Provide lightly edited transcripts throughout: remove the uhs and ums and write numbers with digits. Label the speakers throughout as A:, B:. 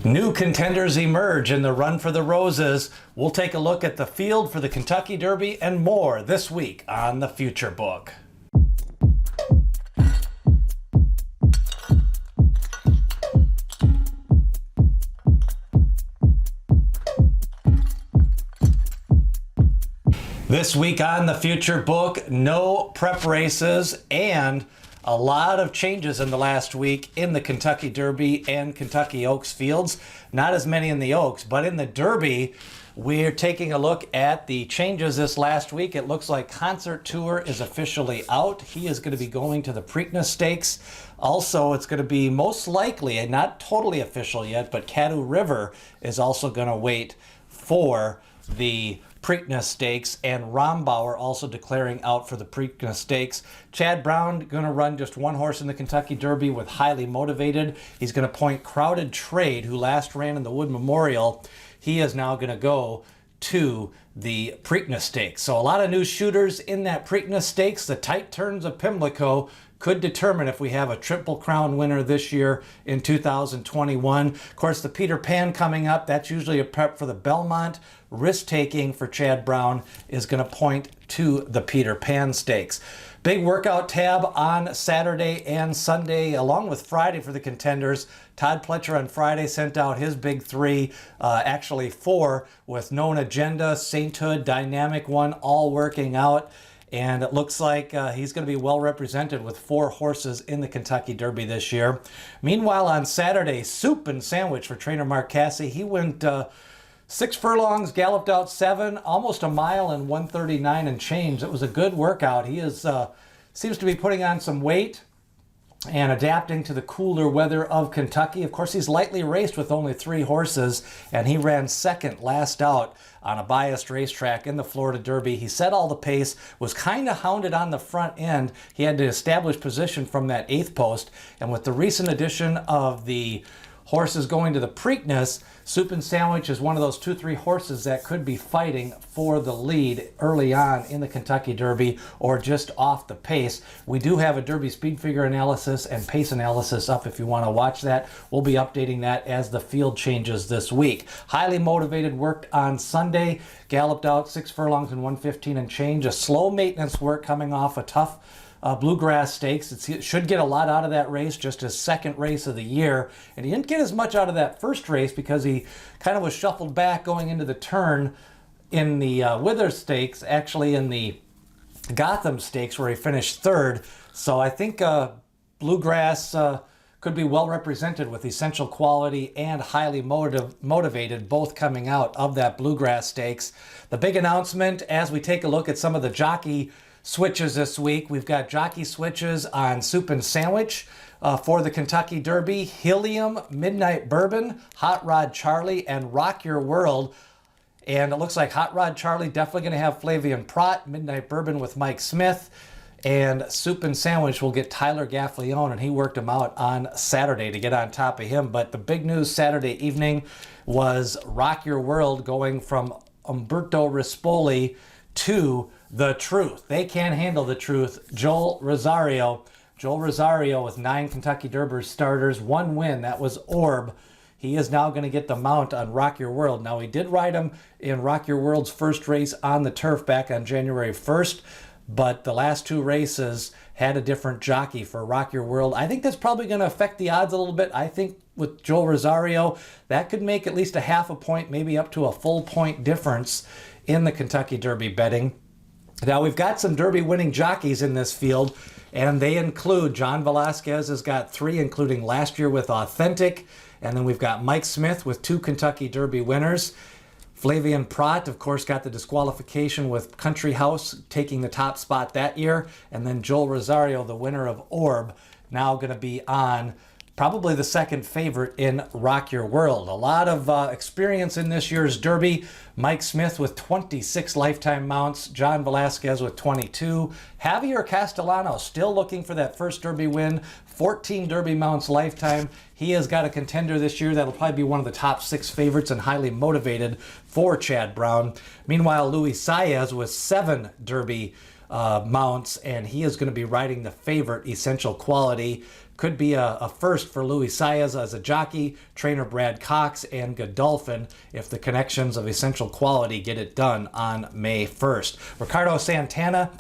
A: New contenders emerge in the run for the roses. We'll take a look at the field for the Kentucky Derby and more this week on the Future Book. This week on the Future Book, no prep races and a lot of changes in the last week in the Kentucky Derby and Kentucky Oaks fields. Not as many in the Oaks, but in the Derby, we're taking a look at the changes this last week. It looks like Concert Tour is officially out. He is going to be going to the Preakness Stakes. Also, it's going to be most likely, and not totally official yet, but Caddo River is also going to wait for the Preakness Stakes, and Rombauer also declaring out for the Preakness Stakes. Chad Brown going to run just one horse in the Kentucky Derby with Highly Motivated. He's going to point Crowded Trade, who last ran in the Wood Memorial. He is now going to go to the Preakness Stakes. So a lot of new shooters in that Preakness Stakes. The tight turns of Pimlico could determine if we have a Triple Crown winner this year in 2021. Of course, the Peter Pan coming up, that's usually a prep for the Belmont. Risk-taking for Chad Brown is going to point to the Peter Pan Stakes. Big workout tab on Saturday and Sunday, along with Friday for the contenders. Todd Pletcher on Friday sent out his big three, actually four, with Known Agenda, Sainthood, Dynamic One, all working out. And it looks like he's going to be well represented with four horses in the Kentucky Derby this year. Meanwhile, on Saturday, Soup and Sandwich for trainer Mark Casse. He went 6 furlongs, galloped out 7, almost a mile in 1:39 and change. It was a good workout. He is seems to be putting on some weight and adapting to the cooler weather of Kentucky. Of course, he's lightly raced with only 3 horses, and he ran second last out on a biased racetrack in the Florida Derby. He set all the pace, was kind of hounded on the front end. He had to establish position from that 8th post, and with the recent addition of the horses going to the Preakness, Soup and Sandwich is one of those 2-3 horses that could be fighting for the lead early on in the Kentucky Derby or just off the pace. We do have a Derby speed figure analysis and pace analysis up if you want to watch that. We'll be updating that as the field changes this week. Highly Motivated worked on Sunday, galloped out 6 furlongs in 1:15 and change. A slow maintenance work coming off a tough Bluegrass Stakes. It should get a lot out of that race, just his second race of the year. And he didn't get as much out of that first race because he kind of was shuffled back going into the turn in the Wither Stakes, actually in the Gotham Stakes where he finished 3rd. So I think Bluegrass could be well represented with Essential Quality and Highly Motivated, both coming out of that Bluegrass Stakes. The big announcement as we take a look at some of the jockey switches this week. We've got jockey switches on Soup and Sandwich for the Kentucky Derby. Helium, Midnight Bourbon, Hot Rod Charlie, and Rock Your World. And it looks like Hot Rod Charlie definitely going to have Flavien Prat, Midnight Bourbon with Mike Smith, and Soup and Sandwich will get Tyler Gaffleone, and he worked him out on Saturday to get on top of him. But the big news Saturday evening was Rock Your World going from Umberto Rispoli to The Truth. They can't handle The Truth. Joel Rosario with 9 Kentucky Derby starters, 1 win. That was Orb. He is now going to get the mount on Rock Your World. Now, he did ride him in Rock Your World's first race on the turf back on January 1st, but the last 2 races had a different jockey for Rock Your World. I think that's probably going to affect the odds a little bit. I think with Joel Rosario, that could make at least a half a point, maybe up to a full point difference in the Kentucky Derby betting. Now, we've got some Derby winning jockeys in this field, and they include John Velasquez has got 3, including last year with Authentic, and then we've got Mike Smith with 2 Kentucky Derby winners. Flavien Prat, of course, got the disqualification with Country House taking the top spot that year, and then Joel Rosario, the winner of Orb, now going to be on probably the second favorite in Rock Your World. A lot of experience in this year's Derby. Mike Smith with 26 lifetime mounts, John Velasquez with 22. Javier Castellano still looking for that first Derby win, 14 Derby mounts lifetime. He has got a contender this year that'll probably be one of the top 6 favorites and Highly Motivated for Chad Brown. Meanwhile, Luis Saez with 7 Derby mounts, and he is going to be riding the favorite Essential Quality. could be a first for Louis Saez as a jockey, trainer Brad Cox, and Godolphin if the connections of Essential Quality get it done on May 1st. Ricardo Santana,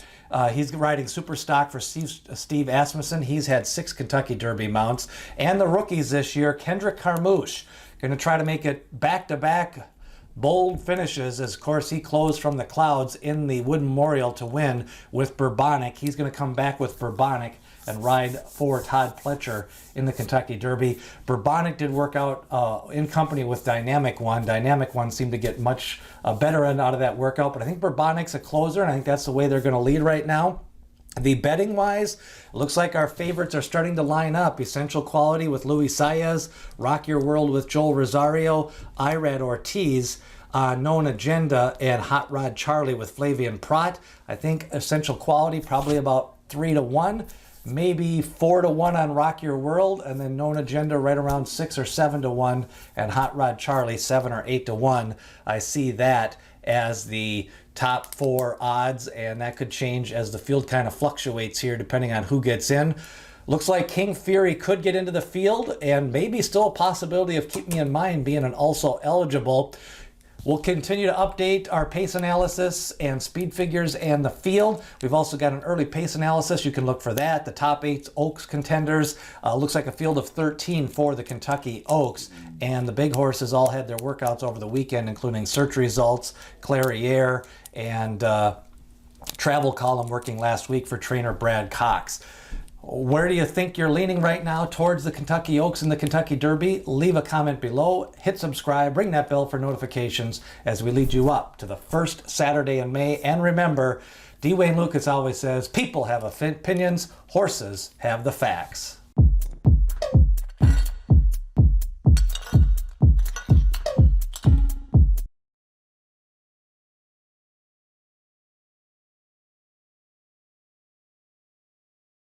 A: he's riding super stock for Steve Asmussen. He's had 6 Kentucky Derby mounts. And the rookies this year, Kendrick Carmouche, going to try to make it back-to-back bold finishes, as of course he closed from the clouds in the Wood Memorial to win with Bourbonic. He's going to come back with Bourbonic and ride for Todd Pletcher in the Kentucky Derby. Bourbonic did work out in company with Dynamic One. Dynamic One seemed to get much better end out of that workout, but I think Bourbonic's a closer, and I think that's the way they're going to lead right now. The betting wise, it looks like our favorites are starting to line up. Essential Quality with Louis Saez, Rock Your World with Joel Rosario, Irad Ortiz, Known Agenda, and Hot Rod Charlie with Flavien Prat. I think Essential Quality probably about 3-1. Maybe 4-1 on Rock Your World, and then Known Agenda right around 6 or 7-1, and Hot Rod Charlie 7 or 8-1. I see that as the top 4 odds, and that could change as the field kind of fluctuates here depending on who gets in. Looks like King Fury could get into the field, and maybe still a possibility of Keep Me in Mind being an also eligible. We'll continue to update our pace analysis and speed figures and the field. We've also got an early pace analysis. You can look for that. The top 8 Oaks contenders. Looks like a field of 13 for the Kentucky Oaks. And the big horses all had their workouts over the weekend, including Search Results, Clairiere, and Travel Column working last week for trainer Brad Cox. Where do you think you're leaning right now towards the Kentucky Oaks and the Kentucky Derby? Leave a comment below, hit subscribe, ring that bell for notifications as we lead you up to the first Saturday in May. And remember, D. Wayne Lucas always says, people have opinions, horses have the facts.